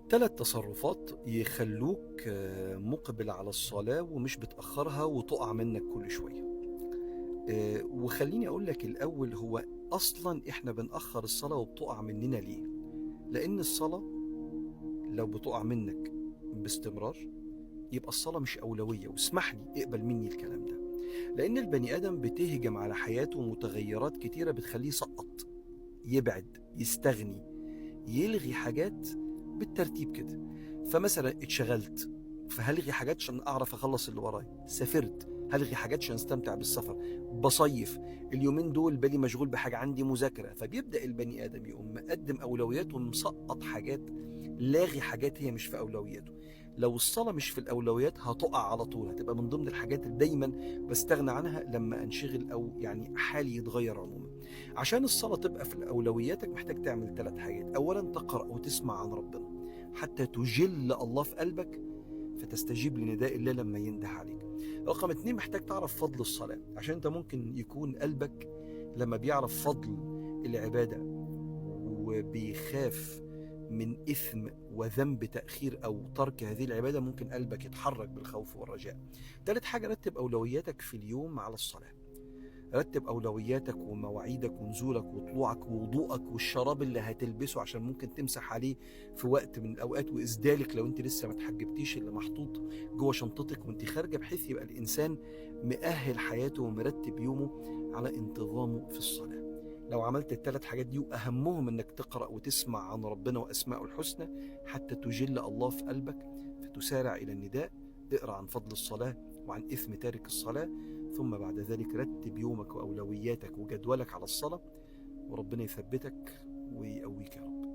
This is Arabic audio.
3 تصرفات يخلّوك مُقبِل على الصلاة ومش بتأخّرها وتُقع منّك كل شوية. وخلّيني أقول لك الأول، هو أصلًا إحنا بنأخّر الصلاة وبتُقع مننا ليه؟ لإن الصلاة لو بتُقع منّك باستمرار، يبقى الصلاة مش أولوية، واسمح لي اقبل منّي الكلام ده. لإن البني آدم بتهجم على حياته متغيّرات كتيرة بتخلّيه يسقّط، يبعد، يستغني، يلغي حاجات بالترتيب كده. فمثلا اتشغلت، فهلغي حاجات عشان اعرف اخلص اللي ورايا. سافرت، هلغي حاجات عشان استمتع بالسفر. بصيف، اليومين دول بالي مشغول بحاجه، عندي مذاكره. فبيبدا البني ادم يقوم مقدم اولوياته ومسقط حاجات، لاغي حاجات هي مش في اولوياته. لو الصلاه مش في الاولويات هتقع على طول، هتبقى من ضمن الحاجات اللي دايما بستغنى عنها لما انشغل او يعني حالي يتغير عموما. عشان الصلاة تبقى في أولوياتك محتاج تعمل 3 حاجات. أولا تقرأ وتسمع عن ربنا حتى تجل الله في قلبك فتستجيب لنداء الله لما ينده عليك. رقم 2، محتاج تعرف فضل الصلاة، عشان انت ممكن يكون قلبك لما بيعرف فضل العبادة وبيخاف من إثم وذنب تأخير أو ترك هذه العبادة، ممكن قلبك يتحرك بالخوف والرجاء. ثالث حاجة، رتب أولوياتك في اليوم على الصلاة. رتب أولوياتك ومواعيدك ونزولك وطلوعك ووضوءك والشراب اللي هتلبسه عشان ممكن تمسح عليه في وقت من الأوقات، وإسدالك لو أنت لسه ما تحجبتيش اللي محطوط جوه شنطتك وأنت خارجة، بحيث يبقى الإنسان مؤهل حياته ومرتب يومه على انتظامه في الصلاة. لو عملت ال3 حاجات دي، وأهمهم إنك تقرأ وتسمع عن ربنا وأسماءه الحسنى حتى تجل الله في قلبك فتسارع إلى النداء. اقرأ عن فضل الصلاة وعن إثم تارك الصلاة، ثم بعد ذلك رتب يومك وأولوياتك وجدولك على الصلاة، وربنا يثبتك ويقويك يا رب.